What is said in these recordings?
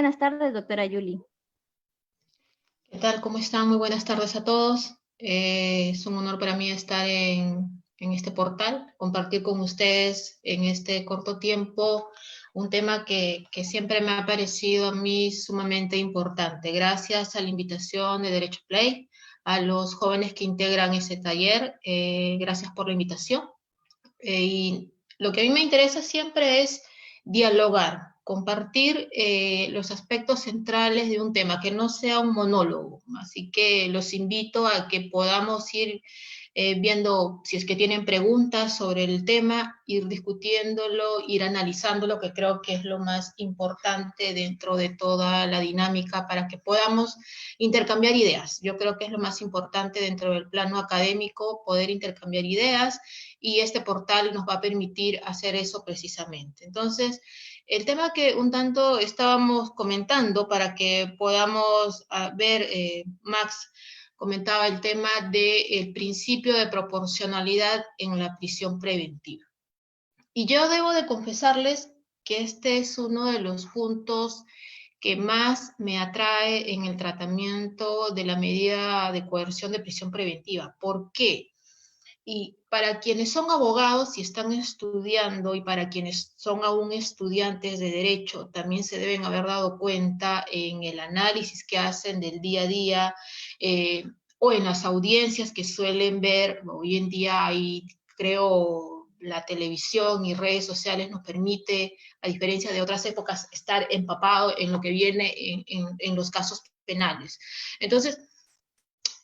buenas tardes, doctora Yuli. ¿Qué tal? ¿Cómo están? Muy buenas tardes a todos. Es un honor para mí estar en este portal, compartir con ustedes en este corto tiempo un tema que siempre me ha parecido a mí sumamente importante. Gracias a la invitación de Derecho Play, a los jóvenes que integran ese taller, gracias por la invitación. Y lo que a mí me interesa siempre es dialogar, compartir los aspectos centrales de un tema, que no sea un monólogo. Así que los invito a que podamos ir viendo si es que tienen preguntas sobre el tema, ir discutiéndolo, ir analizándolo, que creo que es lo más importante dentro de toda la dinámica para que podamos intercambiar ideas. Yo creo que es lo más importante dentro del plano académico, poder intercambiar ideas, y este portal nos va a permitir hacer eso precisamente. Entonces, el tema que un tanto estábamos comentando para que podamos ver, Max comentaba el tema del principio de proporcionalidad en la prisión preventiva. Y yo debo de confesarles que este es uno de los puntos que más me atrae en el tratamiento de la medida de coerción de prisión preventiva. ¿Por qué? Y para quienes son abogados y están estudiando, y para quienes son aún estudiantes de derecho, también se deben haber dado cuenta en el análisis que hacen del día a día, o en las audiencias que suelen ver. Hoy en día hay, creo, la televisión y redes sociales nos permite, a diferencia de otras épocas, estar empapado en lo que viene en los casos penales. Entonces,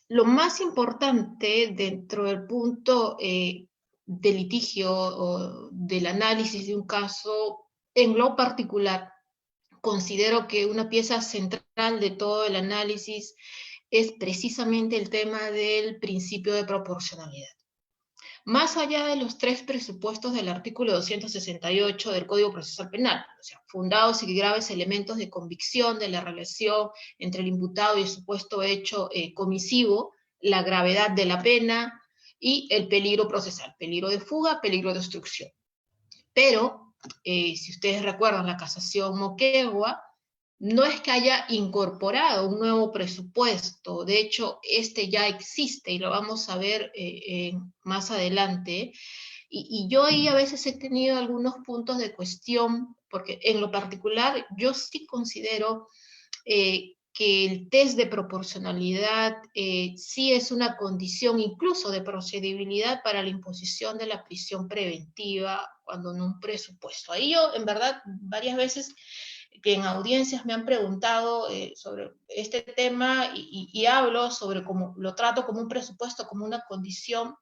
lo más importante dentro del punto de litigio o del análisis de un caso, en lo particular, considero que una pieza central de todo el análisis es precisamente el tema del principio de proporcionalidad. Más allá de los tres presupuestos del artículo 268 del Código Procesal Penal, o sea, fundados y graves elementos de convicción de la relación entre el imputado y el supuesto hecho comisivo, la gravedad de la pena y el peligro procesal, peligro de fuga, peligro de obstrucción. Pero, si ustedes recuerdan la casación Moquegua, no es que haya incorporado un nuevo presupuesto. De hecho, este ya existe y lo vamos a ver más adelante. Y yo ahí a veces he tenido algunos puntos de cuestión, porque en lo particular yo sí considero que el test de proporcionalidad sí es una condición incluso de procedibilidad para la imposición de la prisión preventiva cuando no un presupuesto. Ahí yo, en verdad, varias veces que en audiencias me han preguntado sobre este tema, y hablo sobre cómo lo trato como un presupuesto, como una condición,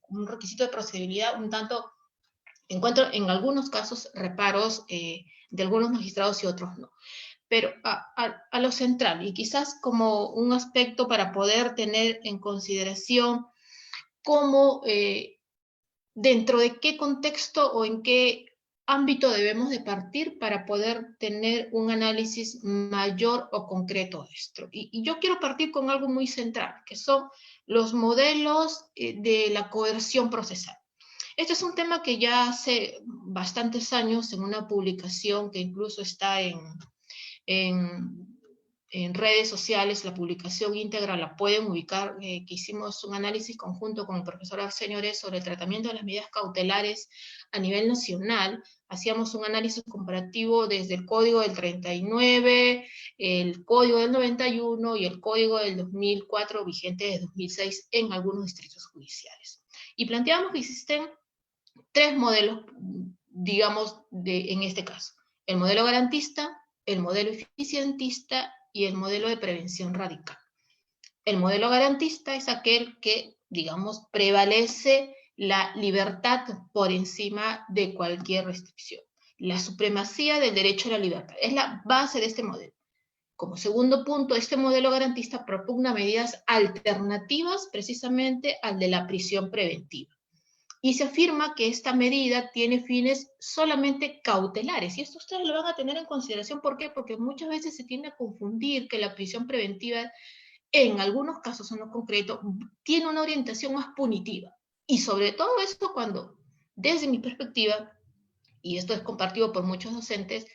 como un requisito de procedibilidad. Un tanto encuentro en algunos casos reparos de algunos magistrados y otros no. Pero a lo central, y quizás como un aspecto para poder tener en consideración cómo, dentro de qué contexto o en qué ámbito debemos de partir para poder tener un análisis mayor o concreto de esto. Y yo quiero partir con algo muy central, que son los modelos de la coerción procesal. Este es un tema que ya hace bastantes años, en una publicación que incluso está en, en redes sociales, la publicación íntegra la pueden ubicar, que hicimos un análisis conjunto con el profesor Arsenio Ores sobre el tratamiento de las medidas cautelares a nivel nacional. Hacíamos un análisis comparativo desde el Código del 39, el Código del 91 y el Código del 2004, vigente desde 2006 en algunos distritos judiciales. Y planteamos que existen tres modelos, digamos, en este caso: el modelo garantista, el modelo eficientista y el modelo de prevención radical. El modelo garantista es aquel que, digamos, prevalece la libertad por encima de cualquier restricción. La supremacía del derecho a la libertad es la base de este modelo. Como segundo punto, este modelo garantista propugna medidas alternativas precisamente al de la prisión preventiva. Y se afirma que esta medida tiene fines solamente cautelares. Y esto ustedes lo van a tener en consideración. ¿Por qué? Porque muchas veces se tiende a confundir que la prisión preventiva, en algunos casos en lo concreto, tiene una orientación más punitiva. Y sobre todo esto cuando, desde mi perspectiva, y esto es compartido por muchos docentes,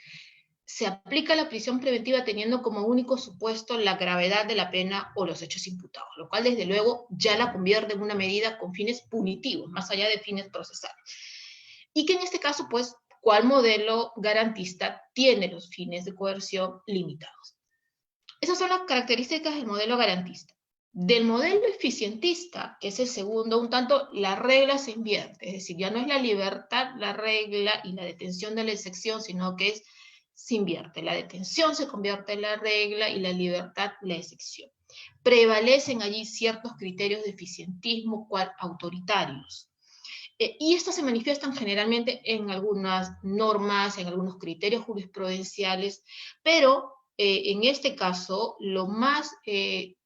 se aplica la prisión preventiva teniendo como único supuesto la gravedad de la pena o los hechos imputados, lo cual desde luego ya la convierte en una medida con fines punitivos, más allá de fines procesales. Y que en este caso, pues, ¿cuál modelo garantista tiene los fines de coerción limitados? Esas son las características del modelo garantista. Del modelo eficientista, que es el segundo, un tanto la regla se invierte, es decir, ya no es la libertad la regla y la detención de la excepción, sino que se invierte. La detención se convierte en la regla y la libertad la excepción. Prevalecen allí ciertos criterios de eficientismo, cual autoritarios. Y estos se manifiestan generalmente en algunas normas, en algunos criterios jurisprudenciales, pero en este caso, lo más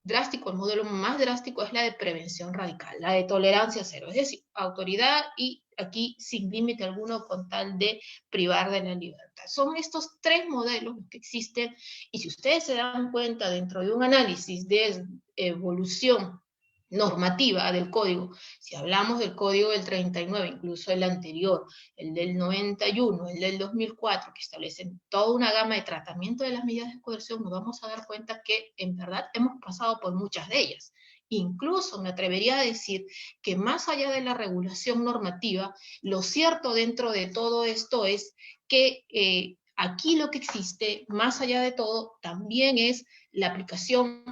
drástico, el modelo más drástico es la de prevención radical, la de tolerancia cero, es decir, autoridad y aquí sin límite alguno con tal de privar de la libertad. Son estos tres modelos que existen y si ustedes se dan cuenta dentro de un análisis de evolución normativa del código, si hablamos del código del 39, incluso el anterior, el del 91, el del 2004, que establecen toda una gama de tratamiento de las medidas de coerción, nos vamos a dar cuenta que en verdad hemos pasado por muchas de ellas. Incluso me atrevería a decir que más allá de la regulación normativa, lo cierto dentro de todo esto es que aquí lo que existe, más allá de todo, también es la aplicación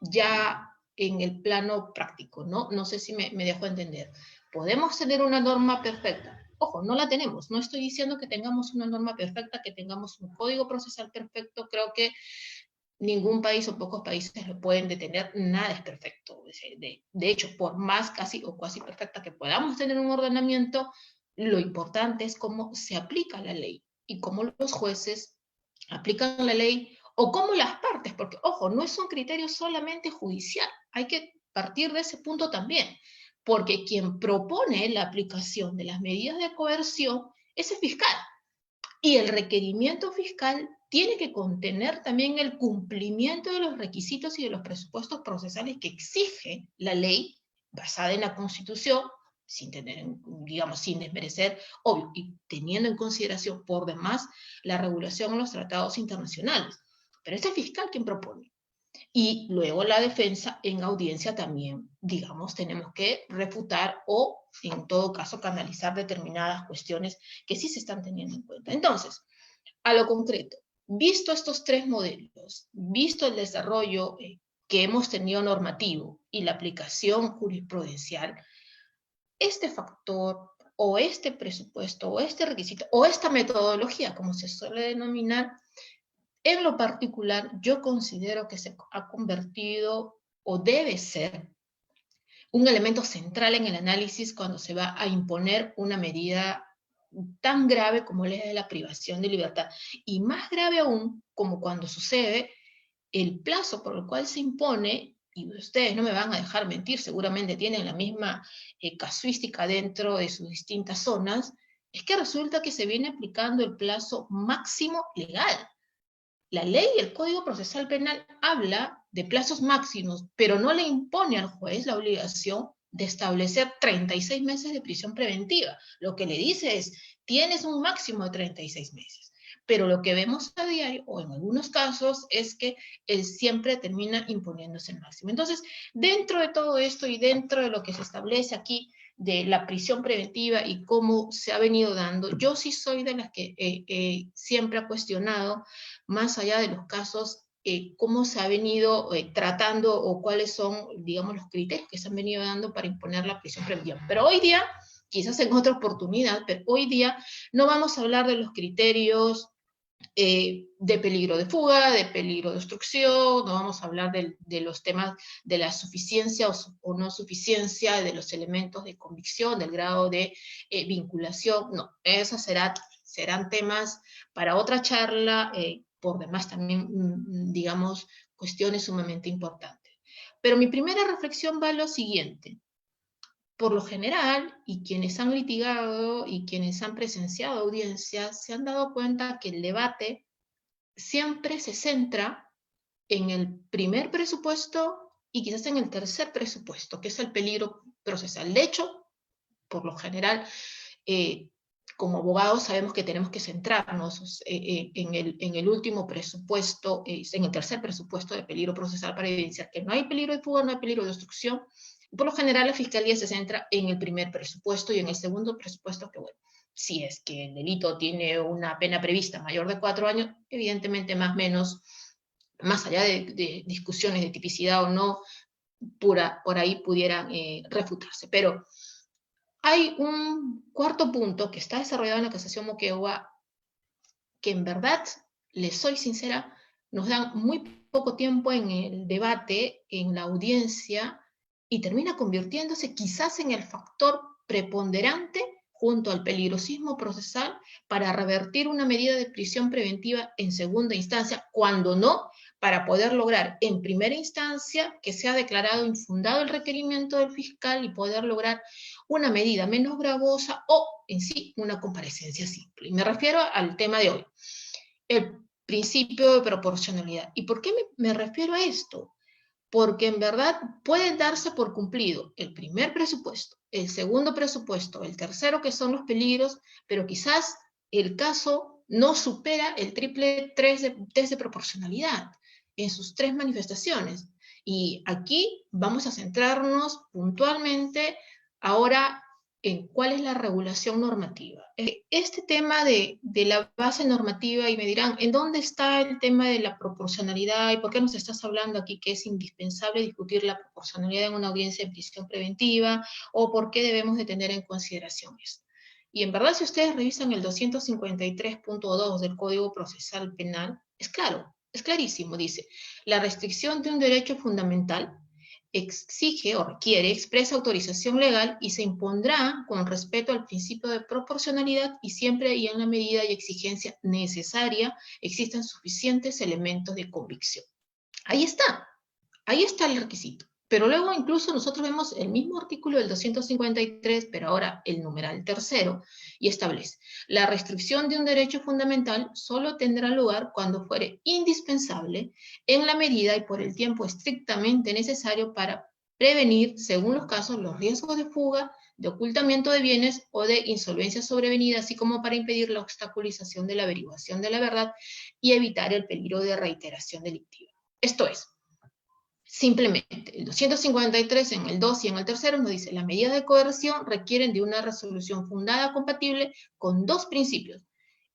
ya en el plano práctico, ¿no? No sé si me dejo entender. ¿Podemos tener una norma perfecta? Ojo, no la tenemos. No estoy diciendo que tengamos una norma perfecta, que tengamos un código procesal perfecto. Creo que ningún país o pocos países lo pueden detener. Nada es perfecto. De hecho, por más casi o cuasi perfecta que podamos tener un ordenamiento, lo importante es cómo se aplica la ley y cómo los jueces aplican la ley o cómo las partes, porque ojo, no es un criterio solamente judicial, hay que partir de ese punto también, porque quien propone la aplicación de las medidas de coerción es el fiscal, y el requerimiento fiscal tiene que contener también el cumplimiento de los requisitos y de los presupuestos procesales que exige la ley basada en la Constitución, sin tener, digamos, sin desmerecer, obvio, y teniendo en consideración por demás la regulación en los tratados internacionales. Pero es el fiscal quien propone. Y luego la defensa en audiencia también, digamos, tenemos que refutar o, en todo caso, canalizar determinadas cuestiones que sí se están teniendo en cuenta. Entonces, a lo concreto, visto estos tres modelos, visto el desarrollo que hemos tenido normativo y la aplicación jurisprudencial, este factor o este presupuesto o este requisito o esta metodología, como se suele denominar, en lo particular, yo considero que se ha convertido o debe ser un elemento central en el análisis cuando se va a imponer una medida tan grave como es la de la privación de libertad. Y más grave aún, como cuando sucede el plazo por el cual se impone, y ustedes no me van a dejar mentir, seguramente tienen la misma casuística dentro de sus distintas zonas, es que resulta que se viene aplicando el plazo máximo legal. La ley y el Código Procesal Penal habla de plazos máximos, pero no le impone al juez la obligación de establecer 36 meses de prisión preventiva. Lo que le dice es, tienes un máximo de 36 meses. Pero lo que vemos a diario, o en algunos casos, es que él siempre termina imponiéndose el máximo. Entonces, dentro de todo esto y dentro de lo que se establece aquí de la prisión preventiva y cómo se ha venido dando, yo sí soy de las que siempre ha cuestionado más allá de los casos, cómo se ha venido tratando o cuáles son, digamos, los criterios que se han venido dando para imponer la prisión preventiva. Pero hoy día, quizás en otra oportunidad, pero hoy día no vamos a hablar de los criterios de peligro de fuga, de peligro de obstrucción, no vamos a hablar de los temas de la suficiencia o no suficiencia, de los elementos de convicción, del grado de vinculación, no, esos serán temas para otra charla, por demás también, digamos, cuestiones sumamente importantes. Pero mi primera reflexión va a lo siguiente. Por lo general, y quienes han litigado y quienes han presenciado audiencias, se han dado cuenta que el debate siempre se centra en el primer presupuesto y quizás en el tercer presupuesto, que es el peligro procesal. De hecho, por lo general, como abogados sabemos que tenemos que centrarnos en el último presupuesto, en el tercer presupuesto de peligro procesal para evidenciar que no hay peligro de fuga, no hay peligro de obstrucción. Por lo general, la Fiscalía se centra en el primer presupuesto y en el segundo presupuesto, que bueno, si es que el delito tiene una pena prevista mayor de 4 años, evidentemente más o menos, más allá de discusiones de tipicidad o no, por ahí pudieran refutarse. Pero hay un cuarto punto que está desarrollado en la casación Moquegua que en verdad, les soy sincera, nos dan muy poco tiempo en el debate, en la audiencia, y termina convirtiéndose quizás en el factor preponderante junto al peligrosismo procesal para revertir una medida de prisión preventiva en segunda instancia, cuando no, para poder lograr en primera instancia que sea declarado infundado el requerimiento del fiscal y poder lograr una medida menos gravosa o en sí una comparecencia simple. Y me refiero al tema de hoy, el principio de proporcionalidad. ¿Y por qué me refiero a esto? Porque en verdad pueden darse por cumplido el primer presupuesto, el segundo presupuesto, el tercero, que son los peligros, pero quizás el caso no supera el triple test de proporcionalidad en sus tres manifestaciones. Y aquí vamos a centrarnos puntualmente ahora en cuál es la regulación normativa. Este tema de la base normativa, y me dirán, ¿en dónde está el tema de la proporcionalidad y por qué nos estás hablando aquí que es indispensable discutir la proporcionalidad en una audiencia de prisión preventiva o por qué debemos de tener en consideración esto? Y en verdad, si ustedes revisan el 253.2 del Código Procesal Penal, es claro, es clarísimo, dice, la restricción de un derecho fundamental exige o requiere expresa autorización legal y se impondrá con respeto al principio de proporcionalidad y siempre y en la medida y exigencia necesaria existan suficientes elementos de convicción. Ahí está el requisito. Pero luego incluso nosotros vemos el mismo artículo del 253, pero ahora el numeral tercero, y establece, la restricción de un derecho fundamental solo tendrá lugar cuando fuere indispensable en la medida y por el tiempo estrictamente necesario para prevenir, según los casos, los riesgos de fuga, de ocultamiento de bienes o de insolvencia sobrevenida, así como para impedir la obstaculización de la averiguación de la verdad y evitar el peligro de reiteración delictiva. Esto es, simplemente, el 253 en el 2 y en el tercero nos dice, las medidas de coerción requieren de una resolución fundada compatible con dos principios,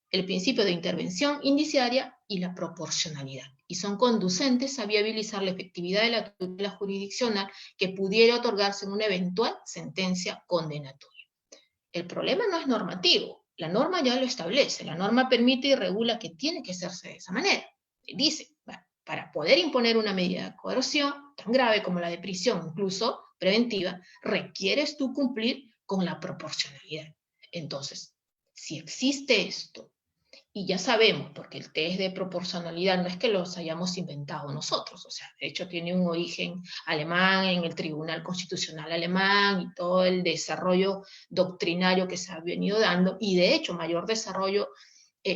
el principio de intervención indiciaria y la proporcionalidad, y son conducentes a viabilizar la efectividad de la tutela jurisdiccional que pudiera otorgarse en una eventual sentencia condenatoria. El problema no es normativo, la norma ya lo establece, la norma permite y regula que tiene que hacerse de esa manera. Dice, bueno, para poder imponer una medida de coerción tan grave como la de prisión, incluso preventiva, requieres tú cumplir con la proporcionalidad. Entonces, si existe esto, y ya sabemos, porque el test de proporcionalidad no es que los hayamos inventado nosotros, o sea, de hecho tiene un origen alemán en el Tribunal Constitucional alemán y todo el desarrollo doctrinario que se ha venido dando, y de hecho mayor desarrollo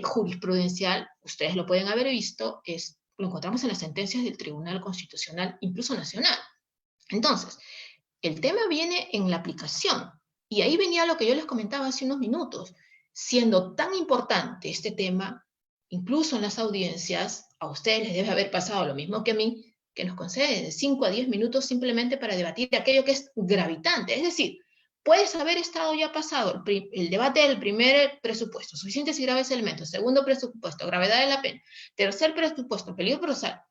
jurisprudencial, ustedes lo pueden haber visto, lo encontramos en las sentencias del Tribunal Constitucional, incluso nacional. Entonces, el tema viene en la aplicación, y ahí venía lo que yo les comentaba hace unos minutos. Siendo tan importante este tema, incluso en las audiencias, a ustedes les debe haber pasado lo mismo que a mí, que nos conceden de 5 a 10 minutos simplemente para debatir aquello que es gravitante. Es decir, puedes haber estado ya pasado el debate del primer presupuesto, suficientes y graves elementos, segundo presupuesto, gravedad de la pena, tercer presupuesto, peligro procesal,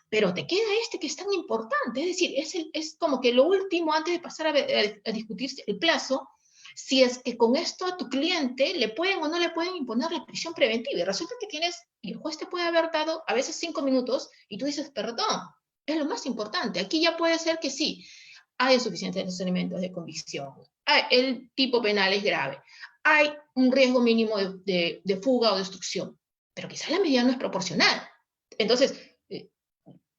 pero te queda este que es tan importante, es decir, es como que lo último antes de pasar a discutir el plazo, si es que con esto a tu cliente le pueden o no le pueden imponer la prisión preventiva. Y resulta que y el juez te puede haber dado a veces 5 minutos y tú dices, perdón, es lo más importante. Aquí ya puede ser que sí, hay suficientes elementos de convicción, el tipo penal es grave, hay un riesgo mínimo de fuga o destrucción, pero quizás la medida no es proporcional. Entonces,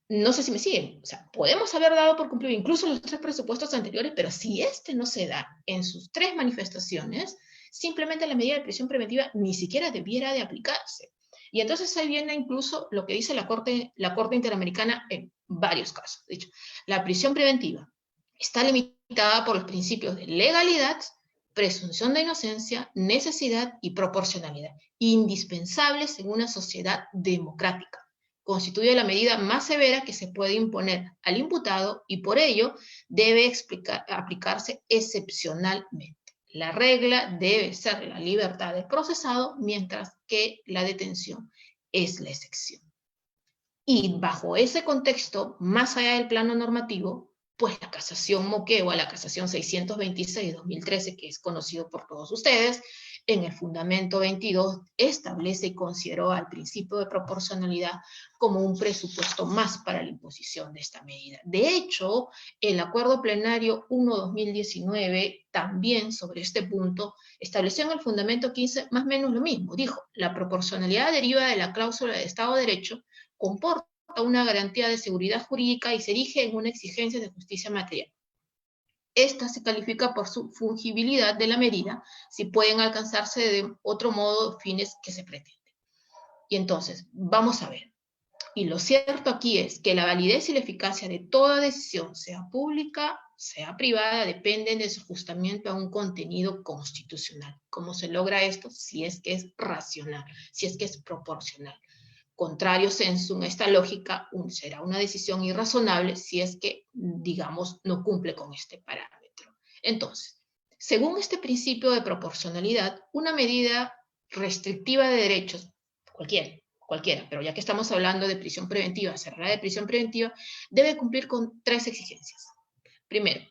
no sé si me siguen, o sea, podemos haber dado por cumplido incluso los 3 presupuestos anteriores, pero si este no se da en sus 3 manifestaciones, simplemente la medida de prisión preventiva ni siquiera debiera de aplicarse. Y entonces ahí viene incluso lo que dice la Corte Interamericana en varios casos. De hecho, la prisión preventiva está limitada por los principios de legalidad presunción de inocencia, necesidad y proporcionalidad, indispensables en una sociedad democrática. Constituye la medida más severa que se puede imponer al imputado y por ello debe aplicarse excepcionalmente. La regla debe ser la libertad del procesado, mientras que la detención es la excepción. Y bajo ese contexto, más allá del plano normativo, pues la casación Moquegua, la casación 626-2013, que es conocido por todos ustedes, en el fundamento 22 establece y consideró al principio de proporcionalidad como un presupuesto más para la imposición de esta medida. De hecho, el acuerdo plenario 1-2019 también sobre este punto estableció en el fundamento 15 más o menos lo mismo. Dijo, la proporcionalidad deriva de la cláusula de Estado de Derecho, comporta una garantía de seguridad jurídica y se erige en una exigencia de justicia material. Esta se califica por su fungibilidad de la medida, si pueden alcanzarse de otro modo fines que se pretenden. Y entonces, vamos a ver. Y lo cierto aquí es que la validez y la eficacia de toda decisión, sea pública, sea privada, dependen de su ajustamiento a un contenido constitucional. ¿Cómo se logra esto? Si es que es racional, si es que es proporcional. Contrario sensum, esta lógica será una decisión irrazonable si es que, digamos, no cumple con este parámetro. Entonces, según este principio de proporcionalidad, una medida restrictiva de derechos, cualquiera, pero ya que estamos hablando de prisión preventiva, cerrada de prisión preventiva, debe cumplir con 3 exigencias. Primero,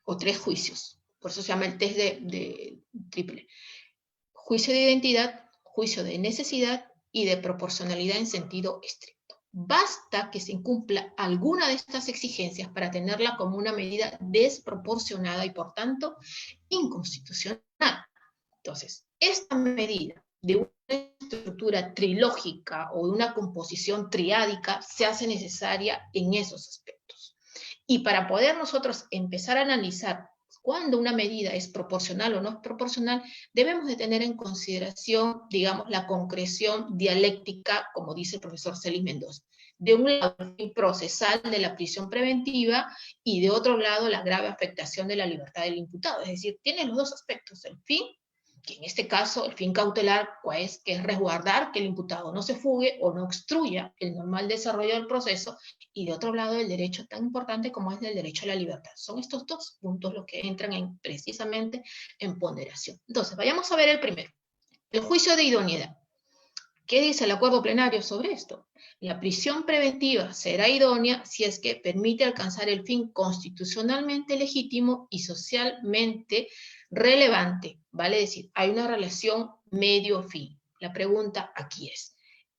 o 3 juicios, por eso se llama el test de triple. Juicio de identidad, juicio de necesidad y de proporcionalidad en sentido estricto. Basta que se incumpla alguna de estas exigencias para tenerla como una medida desproporcionada y, por tanto, inconstitucional. Entonces, esta medida de una estructura trilógica o de una composición triádica se hace necesaria en esos aspectos. Y para poder nosotros empezar a analizar cuando una medida es proporcional o no es proporcional, debemos de tener en consideración, digamos, la concreción dialéctica, como dice el profesor Celis Mendoza. De un lado, el fin procesal de la prisión preventiva y de otro lado, la grave afectación de la libertad del imputado. Es decir, tiene los dos aspectos, el fin, que en este caso el fin cautelar, pues, que es resguardar que el imputado no se fugue o no obstruya el normal desarrollo del proceso, y de otro lado el derecho tan importante como es el derecho a la libertad. Son estos dos puntos los que entran precisamente en ponderación. Entonces, vayamos a ver el primero, el juicio de idoneidad. ¿Qué dice el acuerdo plenario sobre esto? La prisión preventiva será idónea si es que permite alcanzar el fin constitucionalmente legítimo y socialmente relevante, vale decir, hay una relación medio-fin. La pregunta aquí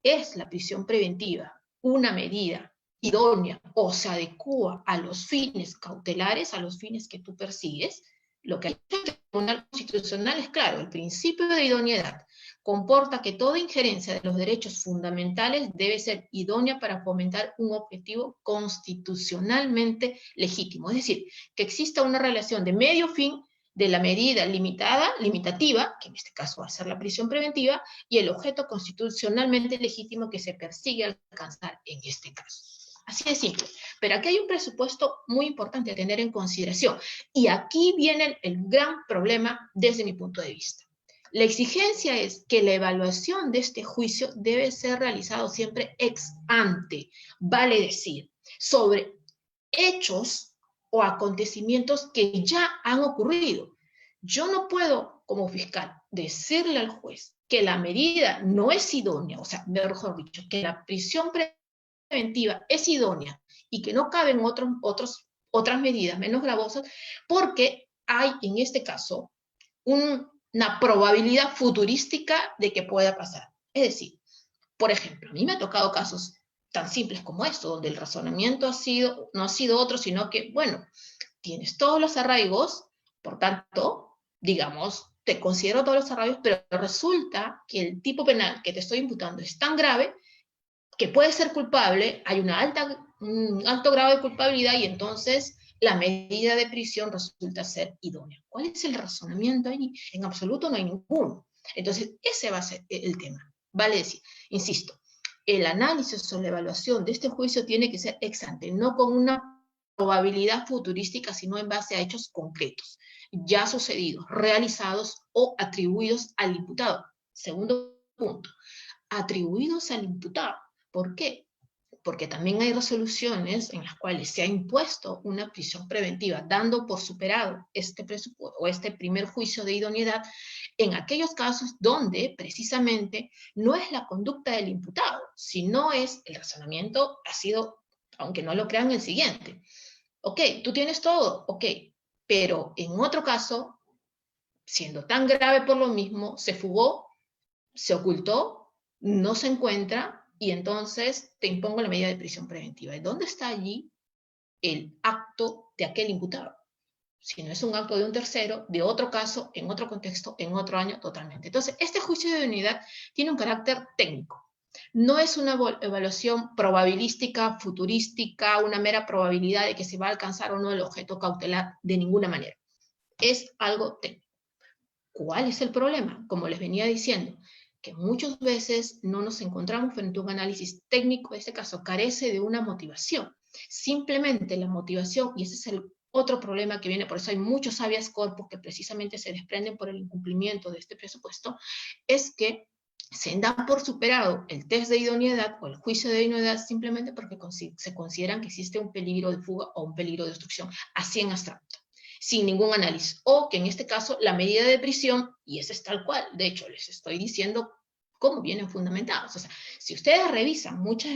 ¿es la prisión preventiva una medida idónea o se adecua a los fines cautelares, a los fines que tú persigues? Lo que hay en el Tribunal Constitucional es claro, el principio de idoneidad comporta que toda injerencia de los derechos fundamentales debe ser idónea para fomentar un objetivo constitucionalmente legítimo. Es decir, que exista una relación de medio fin de la medida limitativa, que en este caso va a ser la prisión preventiva, y el objeto constitucionalmente legítimo que se persigue alcanzar en este caso. Así de simple. Pero aquí hay un presupuesto muy importante a tener en consideración. Y aquí viene el gran problema desde mi punto de vista. La exigencia es que la evaluación de este juicio debe ser realizado siempre ex ante, vale decir, sobre hechos o acontecimientos que ya han ocurrido. Yo no puedo, como fiscal, decirle al juez que la medida no es idónea, o sea, mejor dicho, que la prisión preventiva es idónea y que no caben otras medidas menos gravosas, porque hay en este caso una probabilidad futurística de que pueda pasar. Es decir, por ejemplo, a mí me ha tocado casos tan simples como esto, donde el razonamiento no ha sido otro, sino que, bueno, tienes todos los arraigos, por tanto, digamos, te considero todos los arraigos, pero resulta que el tipo penal que te estoy imputando es tan grave que puede ser culpable, hay un alto grado de culpabilidad y entonces la medida de prisión resulta ser idónea. ¿Cuál es el razonamiento ahí? En absoluto no hay ninguno. Entonces, ese va a ser el tema. Vale decir, insisto, el análisis o la evaluación de este juicio tiene que ser ex ante, no con una probabilidad futurística, sino en base a hechos concretos, ya sucedidos, realizados o atribuidos al imputado. Segundo punto, atribuidos al imputado. ¿Por qué? Porque también hay resoluciones en las cuales se ha impuesto una prisión preventiva, dando por superado este presupuesto o este primer juicio de idoneidad, en aquellos casos donde precisamente no es la conducta del imputado, sino es el razonamiento ha sido, aunque no lo crean, el siguiente. Ok, tú tienes todo, ok, pero en otro caso, siendo tan grave por lo mismo, se fugó, se ocultó, no se encuentra, y entonces te impongo la medida de prisión preventiva. ¿Y dónde está allí el acto de aquel imputado? Si no es un acto de un tercero, de otro caso, en otro contexto, en otro año, totalmente. Entonces, este juicio de unidad tiene un carácter técnico. No es una evaluación probabilística, futurística, una mera probabilidad de que se va a alcanzar o no el objeto cautelar de ninguna manera. Es algo técnico. ¿Cuál es el problema? Como les venía diciendo, que muchas veces no nos encontramos frente a un análisis técnico, en este caso carece de una motivación. Simplemente la motivación, y ese es el otro problema que viene, por eso hay muchos habeas corpus que precisamente se desprenden por el incumplimiento de este presupuesto, es que se da por superado el test de idoneidad o el juicio de idoneidad simplemente porque se consideran que existe un peligro de fuga o un peligro de obstrucción, así en abstracto, sin ningún análisis, o que en este caso la medida de prisión, y ese es tal cual, de hecho les estoy diciendo cómo vienen fundamentados. O sea, si ustedes revisan muchas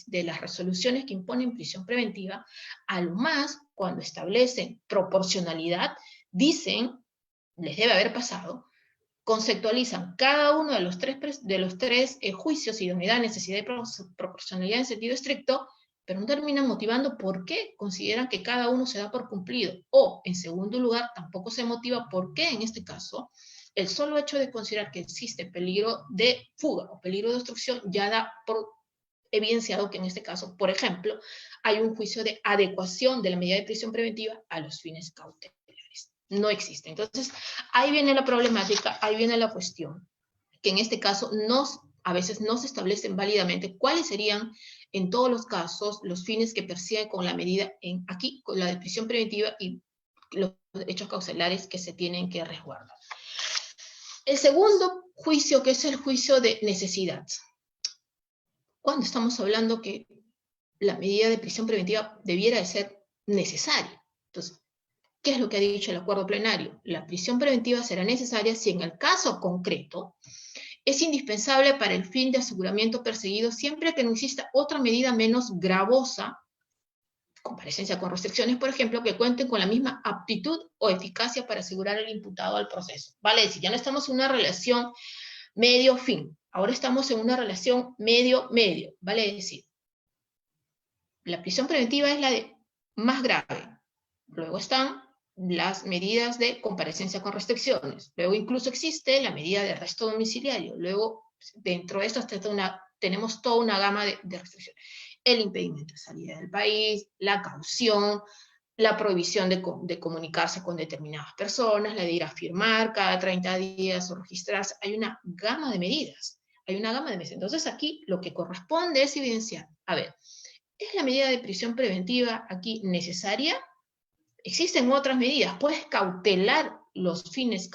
de las resoluciones que imponen prisión preventiva, a lo más, cuando establecen proporcionalidad, dicen, les debe haber pasado, conceptualizan cada uno de los tres juicios, idoneidad, necesidad y proporcionalidad en sentido estricto, pero no terminan motivando por qué consideran que cada uno se da por cumplido. O, en segundo lugar, tampoco se motiva por qué, en este caso, el solo hecho de considerar que existe peligro de fuga o peligro de obstrucción ya da por evidenciado que en este caso, por ejemplo, hay un juicio de adecuación de la medida de prisión preventiva a los fines cautelares. No existe. Entonces, ahí viene la problemática, ahí viene la cuestión, que en este caso a veces no se establecen válidamente cuáles serían en todos los casos los fines que persigue con la medida, aquí con la de prisión preventiva y los hechos cautelares que se tienen que resguardar. El segundo juicio, que es el juicio de necesidad. Cuando estamos hablando que la medida de prisión preventiva debiera de ser necesaria. Entonces, ¿qué es lo que ha dicho el acuerdo plenario? La prisión preventiva será necesaria si en el caso concreto es indispensable para el fin de aseguramiento perseguido siempre que no exista otra medida menos gravosa, comparecencia con restricciones, por ejemplo, que cuenten con la misma aptitud o eficacia para asegurar al imputado al proceso. Vale decir, ya no estamos en una relación medio-fin, ahora estamos en una relación medio-medio, vale decir, la prisión preventiva es la de más grave. Luego están las medidas de comparecencia con restricciones. Luego incluso existe la medida de arresto domiciliario. Luego, dentro de esto tenemos toda una gama de restricciones. El impedimento de salida del país, la caución, la prohibición de comunicarse con determinadas personas, la de ir a firmar cada 30 días o registrarse. Hay una gama de medidas. Hay una gama de medidas. Entonces aquí lo que corresponde es evidenciar, a ver, ¿es la medida de prisión preventiva aquí necesaria? Existen otras medidas. Puedes cautelar los fines,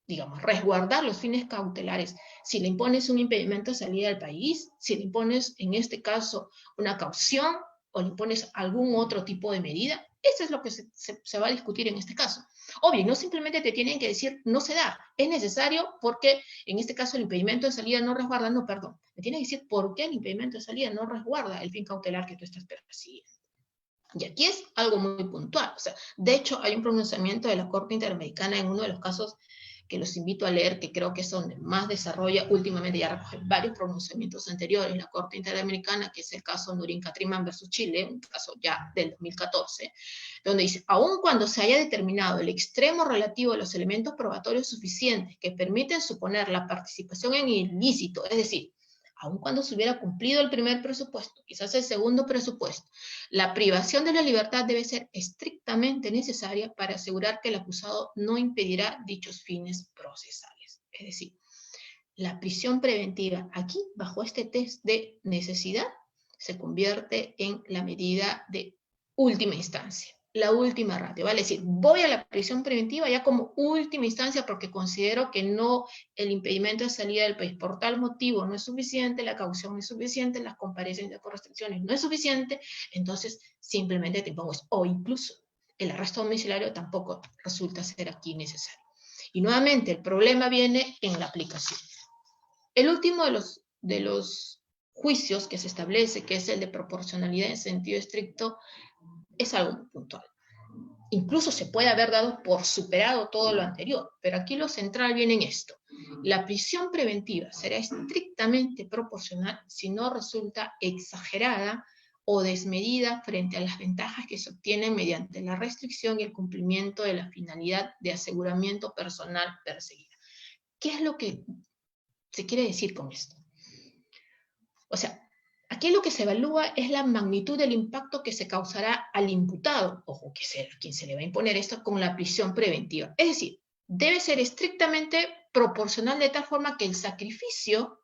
digamos, resguardar los fines cautelares. Si le impones un impedimento de salida del país, si le impones, en este caso, una caución, o le impones algún otro tipo de medida, eso es lo que se va a discutir en este caso. Obvio, no simplemente te tienen que decir, no se da, es necesario porque, en este caso, el impedimento de salida no resguarda, no, perdón, me tienen que decir por qué el impedimento de salida no resguarda el fin cautelar que tú estás persiguiendo. Y aquí es algo muy puntual. O sea, de hecho, hay un pronunciamiento de la Corte Interamericana en uno de los casos que los invito a leer, que creo que es donde más desarrolla, últimamente ya recoge varios pronunciamientos anteriores, la Corte Interamericana, que es el caso Nurin Catriman versus Chile, un caso ya del 2014, donde dice, aun cuando se haya determinado el extremo relativo de los elementos probatorios suficientes que permiten suponer la participación en ilícito, es decir, aun cuando se hubiera cumplido el primer presupuesto, quizás el segundo presupuesto, la privación de la libertad debe ser estrictamente necesaria para asegurar que el acusado no impedirá dichos fines procesales. Es decir, la prisión preventiva aquí, bajo este test de necesidad, se convierte en la medida de última instancia, la última ratio, ¿vale? Es decir, voy a la prisión preventiva ya como última instancia porque considero que no, el impedimento de salida del país por tal motivo no es suficiente, la caución no es suficiente, las comparecencias por restricciones no es suficiente, entonces simplemente te impongo eso. O incluso el arresto domiciliario tampoco resulta ser aquí necesario. Y nuevamente el problema viene en la aplicación. El último de los juicios que se establece, que es el de proporcionalidad en sentido estricto, es algo muy puntual. Incluso se puede haber dado por superado todo lo anterior, pero aquí lo central viene en esto. La prisión preventiva será estrictamente proporcional si no resulta exagerada o desmedida frente a las ventajas que se obtienen mediante la restricción y el cumplimiento de la finalidad de aseguramiento personal perseguida. ¿Qué es lo que se quiere decir con esto? O sea, aquí lo que se evalúa es la magnitud del impacto que se causará al imputado, ojo, que sea a quien se le va a imponer esto, con la prisión preventiva. Es decir, debe ser estrictamente proporcional de tal forma que el sacrificio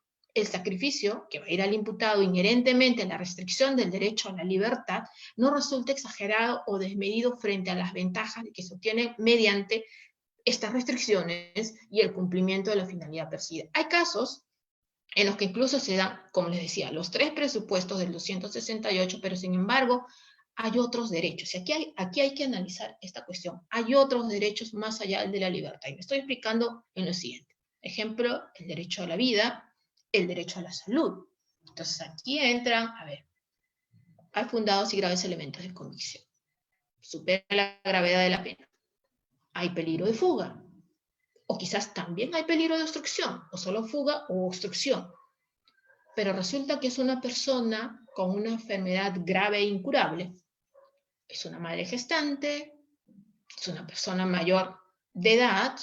que va a ir al imputado inherentemente a la restricción del derecho a la libertad no resulte exagerado o desmedido frente a las ventajas que se obtienen mediante estas restricciones y el cumplimiento de la finalidad perseguida. Hay casos en los que incluso se dan, como les decía, los 3 presupuestos del 268, pero sin embargo hay otros derechos. Y aquí hay que analizar esta cuestión. Hay otros derechos más allá del de la libertad. Y me estoy explicando en lo siguiente. Ejemplo, el derecho a la vida, el derecho a la salud. Entonces aquí entran, a ver, hay fundados y graves elementos de convicción. Supera la gravedad de la pena. Hay peligro de fuga. O quizás también hay peligro de obstrucción, o solo fuga o obstrucción. Pero resulta que es una persona con una enfermedad grave e incurable. Es una madre gestante, es una persona mayor de edad,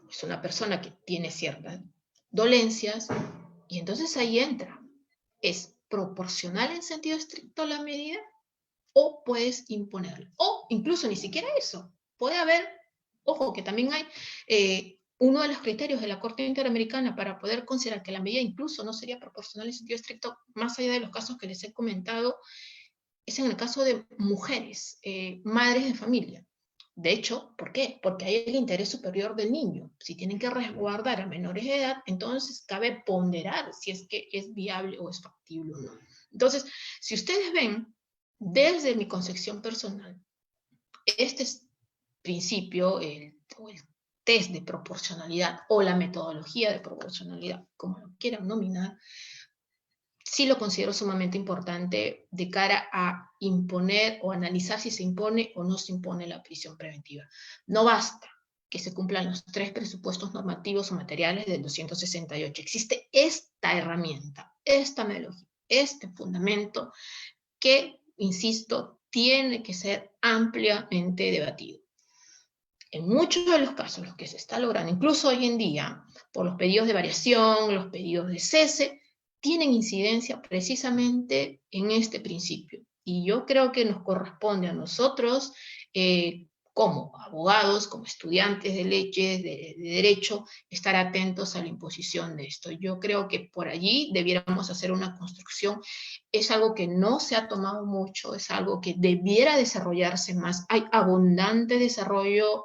es una persona que tiene ciertas dolencias, y entonces ahí entra. ¿Es proporcional en sentido estricto la medida? ¿O puedes imponerla? O incluso ni siquiera eso. Puede haber, ojo, que también hay uno de los criterios de la Corte Interamericana para poder considerar que la medida incluso no sería proporcional en sentido estricto, más allá de los casos que les he comentado, es en el caso de mujeres, madres de familia. De hecho, ¿por qué? Porque hay el interés superior del niño. Si tienen que resguardar a menores de edad, entonces cabe ponderar si es que es viable o es factible o no. Entonces, si ustedes ven, desde mi concepción personal, este principio, el test de proporcionalidad o la metodología de proporcionalidad, como lo quieran nominar, sí lo considero sumamente importante de cara a imponer o analizar si se impone o no se impone la prisión preventiva. No basta que se cumplan los 3 presupuestos normativos o materiales del 268. Existe esta herramienta, esta metodología, este fundamento que, insisto, tiene que ser ampliamente debatido. En muchos de los casos, los que se está logrando, incluso hoy en día, por los pedidos de variación, los pedidos de cese, tienen incidencia precisamente en este principio. Y yo creo que nos corresponde a nosotros, como abogados, como estudiantes de leyes, de derecho, estar atentos a la imposición de esto. Yo creo que por allí debiéramos hacer una construcción. Es algo que no se ha tomado mucho, es algo que debiera desarrollarse más. Hay abundante desarrollo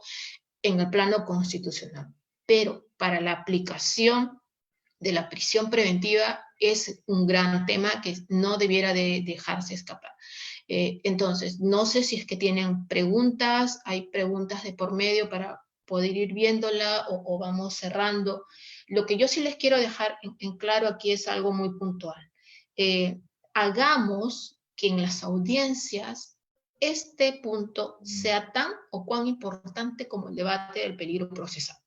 en el plano constitucional, pero para la aplicación de la prisión preventiva es un gran tema que no debiera de dejarse escapar. Entonces, no sé si es que tienen preguntas, hay preguntas de por medio para poder ir viéndola o vamos cerrando. Lo que yo sí les quiero dejar en claro aquí es algo muy puntual. Hagamos que en las audiencias este punto sea tan o cuán importante como el debate del peligro procesal.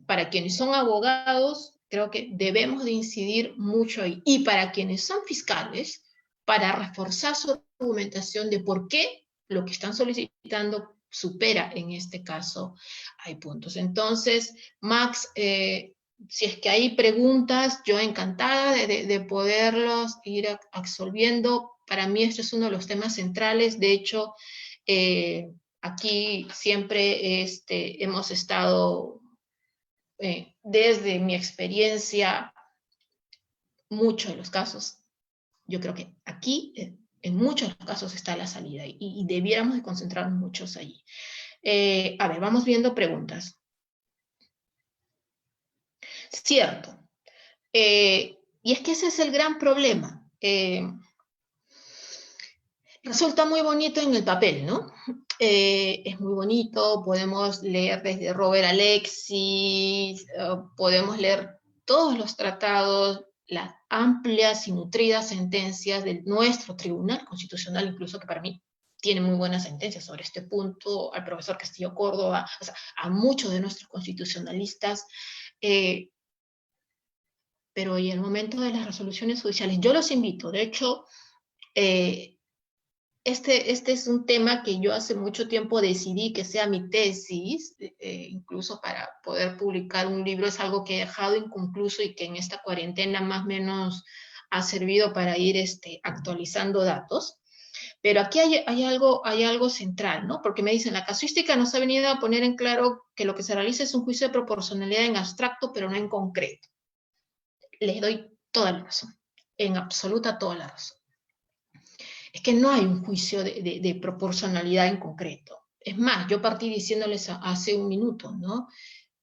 Para quienes son abogados, creo que debemos de incidir mucho ahí. Y para quienes son fiscales, para reforzar su argumentación de por qué lo que están solicitando supera, en este caso, hay puntos. Entonces, Max, si es que hay preguntas, yo encantada de poderlos ir absolviendo. Para mí este es uno de los temas centrales. De hecho, aquí siempre hemos estado desde mi experiencia, muchos de los casos, yo creo que aquí En muchos casos está la salida y debiéramos de concentrarnos muchos allí. A ver, vamos viendo preguntas. Cierto. Y es que ese es el gran problema. Resulta muy bonito en el papel, ¿no? Es muy bonito, podemos leer desde Robert Alexis, podemos leer todos los tratados, las amplias y nutridas sentencias de nuestro Tribunal Constitucional, incluso que para mí tiene muy buenas sentencias sobre este punto, al profesor Castillo Córdoba, o sea, a muchos de nuestros constitucionalistas, pero y el momento de las resoluciones judiciales, yo los invito, de hecho, este es un tema que yo hace mucho tiempo decidí que sea mi tesis, incluso para poder publicar un libro, es algo que he dejado inconcluso y que en esta cuarentena más o menos ha servido para ir actualizando datos. Pero aquí hay algo central, ¿no? Porque me dicen, la casuística nos ha venido a poner en claro que lo que se realiza es un juicio de proporcionalidad en abstracto, pero no en concreto. Les doy toda la razón, en absoluta toda la razón. Es que no hay un juicio de proporcionalidad en concreto. Es más, yo partí diciéndoles hace un minuto, ¿no?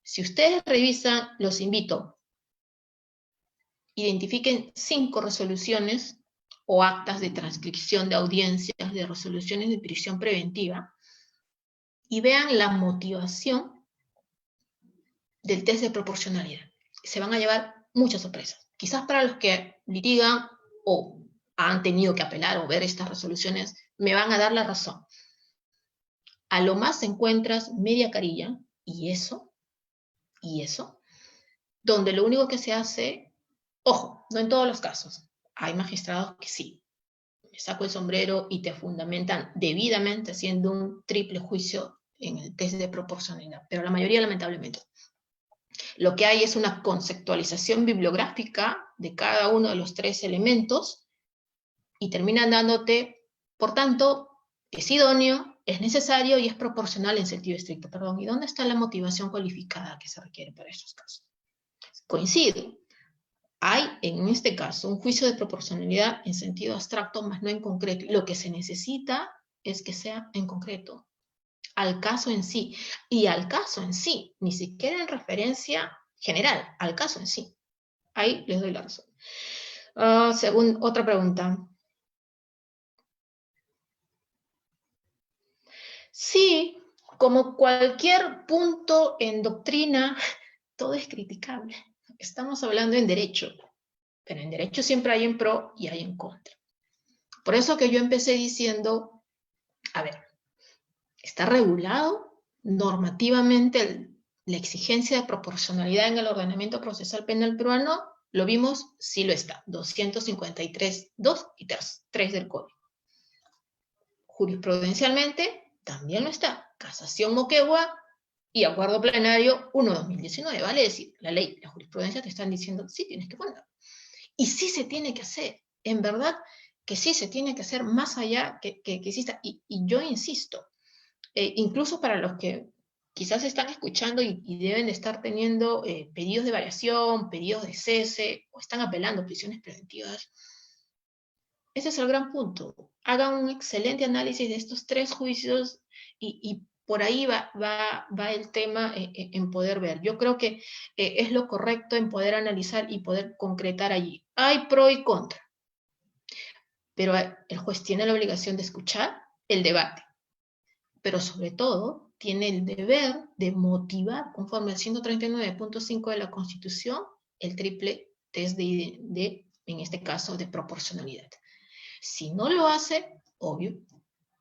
Si ustedes revisan, los invito, identifiquen 5 resoluciones o actas de transcripción de audiencias de resoluciones de prisión preventiva y vean la motivación del test de proporcionalidad. Se van a llevar muchas sorpresas. Quizás para los que litigan o han tenido que apelar o ver estas resoluciones, me van a dar la razón. A lo más encuentras media carilla, y eso, donde lo único que se hace, ojo, no en todos los casos, hay magistrados que sí, me saco el sombrero y te fundamentan debidamente haciendo un triple juicio en el test de proporcionalidad, pero la mayoría lamentablemente. Lo que hay es una conceptualización bibliográfica de cada uno de los 3 elementos y terminan dándote, por tanto, es idóneo, es necesario y es proporcional en sentido estricto. Perdón, ¿y dónde está la motivación cualificada que se requiere para estos casos? Coincido. Hay, en este caso, un juicio de proporcionalidad en sentido abstracto, más no en concreto. Lo que se necesita es que sea en concreto, al caso en sí. Y al caso en sí, ni siquiera en referencia general, al caso en sí. Ahí les doy la razón. Según otra pregunta. Sí, como cualquier punto en doctrina, todo es criticable. Estamos hablando en derecho, pero en derecho siempre hay en pro y hay en contra. Por eso que yo empecé diciendo, a ver, ¿está regulado normativamente la exigencia de proporcionalidad en el ordenamiento procesal penal peruano? Lo vimos, sí lo está, 253.2 y 3 del Código. Jurisprudencialmente, también lo está. Casación Moquegua y acuerdo plenario 1/2019, ¿vale? Es decir, la ley, la jurisprudencia te están diciendo, sí, tienes que ponerlo. Y sí se tiene que hacer, en verdad que sí se tiene que hacer más allá que exista. Y yo insisto, incluso para los que quizás están escuchando y deben de estar teniendo pedidos de variación, pedidos de cese, o están apelando prisiones preventivas, ese es el gran punto. Hagan un excelente análisis de estos 3 juicios y por ahí va el tema en poder ver. Yo creo que es lo correcto en poder analizar y poder concretar allí. Hay pro y contra, pero el juez tiene la obligación de escuchar el debate, pero sobre todo tiene el deber de motivar, conforme al 139.5 de la Constitución, el triple test en este caso, de proporcionalidad. Si no lo hace, obvio,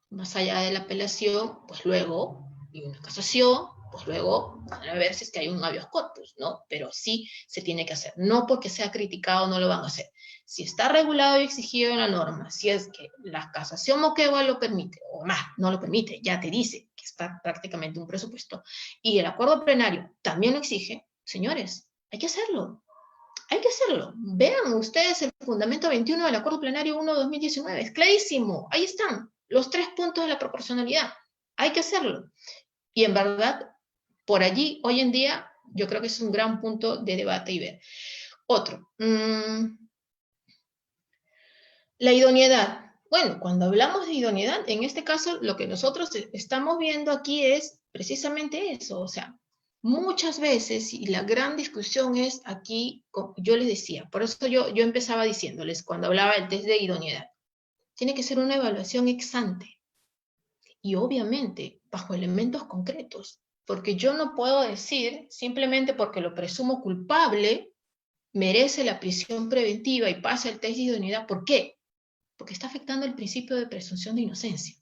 más allá de la apelación, pues luego, y una casación, pues luego van a ver si es que hay un habeas corpus, ¿no? Pero sí se tiene que hacer. No porque sea criticado no lo van a hacer. Si está regulado y exigido en la norma, si es que la casación Moquegua lo permite, o más, no lo permite, ya te dice que está prácticamente un presupuesto, y el acuerdo plenario también lo exige, señores, hay que hacerlo. Hay que hacerlo. Vean ustedes el fundamento 21 del Acuerdo Plenario 1/2019. Es clarísimo. Ahí están los 3 puntos de la proporcionalidad. Hay que hacerlo. Y en verdad, por allí, hoy en día, yo creo que es un gran punto de debate y ver. Otro. La idoneidad. Bueno, cuando hablamos de idoneidad, en este caso lo que nosotros estamos viendo aquí es precisamente eso, o sea, muchas veces, y la gran discusión es aquí, yo les decía, por eso yo empezaba diciéndoles cuando hablaba del test de idoneidad, tiene que ser una evaluación ex ante, y obviamente bajo elementos concretos, porque yo no puedo decir, simplemente porque lo presumo culpable, merece la prisión preventiva y pasa el test de idoneidad. ¿Por qué? Porque está afectando el principio de presunción de inocencia.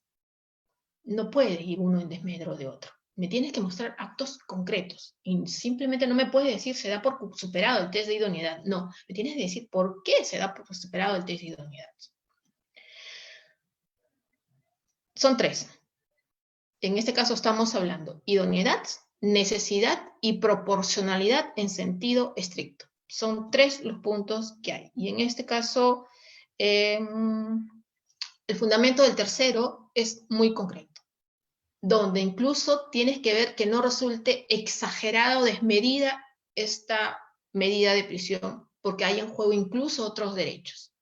No puede ir uno en desmedro de otro. Me tienes que mostrar actos concretos y simplemente no me puedes decir se da por superado el test de idoneidad. No, me tienes que decir por qué se da por superado el test de idoneidad. Son tres. En este caso estamos hablando idoneidad, necesidad y proporcionalidad en sentido estricto. Son tres los puntos que hay. Y en este caso, el fundamento del tercero es muy concreto, donde incluso tienes que ver que no resulte exagerada o desmedida esta medida de prisión, porque hay en juego incluso otros derechos.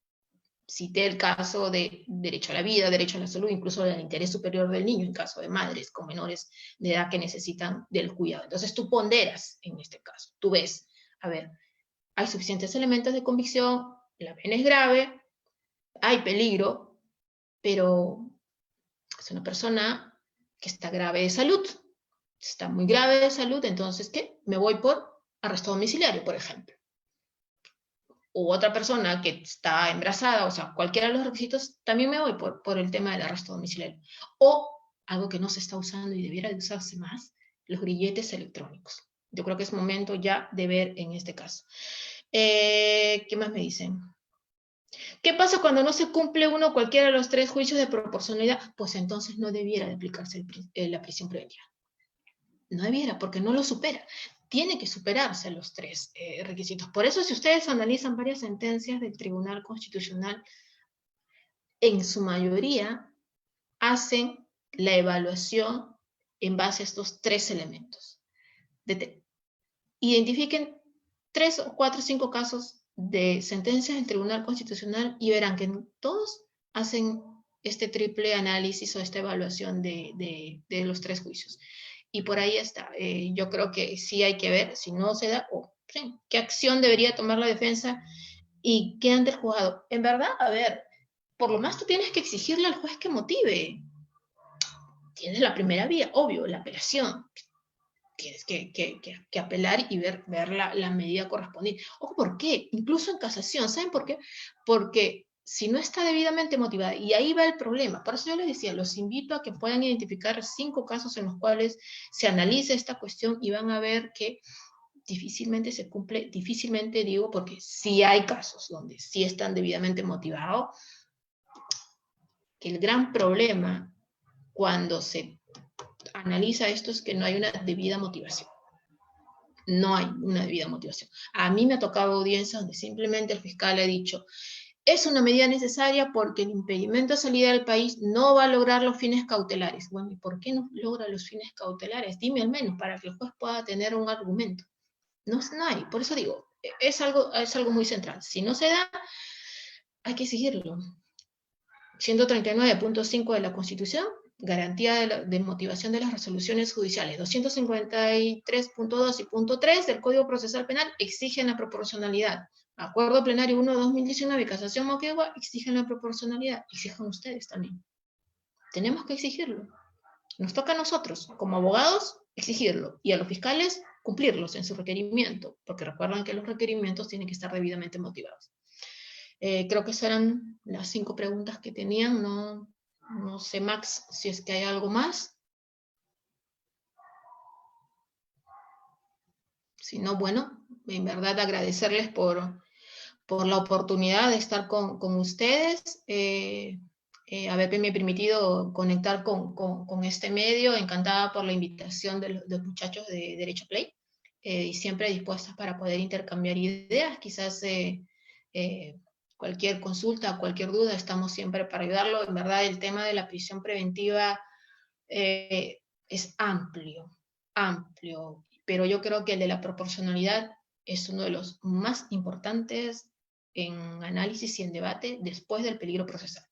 Cité el caso de derecho a la vida, derecho a la salud, incluso del interés superior del niño en caso de madres con menores de edad que necesitan del cuidado. Entonces tú ponderas en este caso, tú ves, a ver, hay suficientes elementos de convicción, la pena es grave, hay peligro, pero es una persona que está grave de salud, está muy grave de salud, entonces, ¿qué? Me voy por arresto domiciliario, por ejemplo. U otra persona que está embarazada, o sea, cualquiera de los requisitos, también me voy por el tema del arresto domiciliario. O algo que no se está usando y debiera de usarse más, los grilletes electrónicos. Yo creo que es momento ya de ver en este caso. ¿Qué más me dicen? ¿Qué pasa cuando no se cumple uno cualquiera de los tres juicios de proporcionalidad? Pues entonces no debiera de aplicarse la prisión preventiva. No debiera, porque no lo supera. Tiene que superarse los tres requisitos. Por eso, si ustedes analizan varias sentencias del Tribunal Constitucional, en su mayoría hacen la evaluación en base a estos tres elementos. Identifiquen 3 o 4 o 5 casos de sentencias del Tribunal Constitucional y verán que todos hacen este triple análisis o esta evaluación de los tres juicios. Y por ahí está. Yo creo que sí hay que ver, si no se da, qué acción debería tomar la defensa y qué ante el juzgado. En verdad, a ver, por lo más tú tienes que exigirle al juez que motive. Tienes la primera vía, obvio, la apelación. Tienes que apelar y ver la medida correspondiente. Ojo, ¿por qué? Incluso en casación, ¿saben por qué? Porque si no está debidamente motivada, y ahí va el problema. Por eso yo les decía, los invito a que puedan identificar 5 casos en los cuales se analice esta cuestión y van a ver que difícilmente se cumple, difícilmente digo, porque sí hay casos donde sí están debidamente motivados, que el gran problema cuando se analiza esto es que no hay una debida motivación. No hay una debida motivación. A mí me ha tocado audiencias donde simplemente el fiscal ha dicho, es una medida necesaria porque el impedimento de salida del país no va a lograr los fines cautelares. Bueno, ¿y por qué no logra los fines cautelares? Dime al menos, para que el juez pueda tener un argumento. No hay, por eso digo, es algo muy central. Si no se da, hay que seguirlo. 139.5 de la Constitución, garantía de motivación de las resoluciones judiciales. 253.2 y punto 3 del Código Procesal Penal exigen la proporcionalidad. Acuerdo Plenario 1 de 2019, Casación Moquegua, exigen la proporcionalidad. Exigen ustedes también. Tenemos que exigirlo. Nos toca a nosotros, como abogados, exigirlo. Y a los fiscales, cumplirlos en su requerimiento. Porque recuerdan que los requerimientos tienen que estar debidamente motivados. Creo que esas eran las 5 preguntas que tenían. No sé, Max, si es que hay algo más. Si no, bueno, en verdad agradecerles por la oportunidad de estar con ustedes, haberme permitido conectar con este medio. Encantada por la invitación de los muchachos de Derecho Play, y siempre dispuestas para poder intercambiar ideas. Quizás cualquier consulta, cualquier duda, estamos siempre para ayudarlo. En verdad, el tema de la prisión preventiva es amplio, pero yo creo que el de la proporcionalidad es uno de los más importantes en análisis y en debate después del peligro procesal.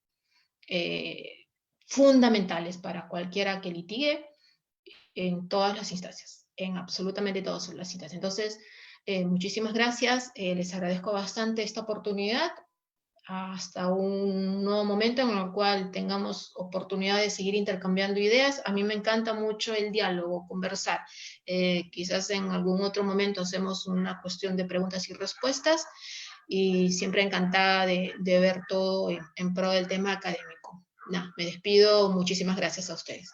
fundamentales para cualquiera que litigue en todas las instancias, en absolutamente todas las instancias. Entonces, muchísimas gracias, les agradezco bastante esta oportunidad, hasta un nuevo momento en el cual tengamos oportunidad de seguir intercambiando ideas. A mí me encanta mucho el diálogo, conversar. Quizás en algún otro momento hacemos una cuestión de preguntas y respuestas, y siempre encantada de ver todo en pro del tema académico. No, me despido, muchísimas gracias a ustedes.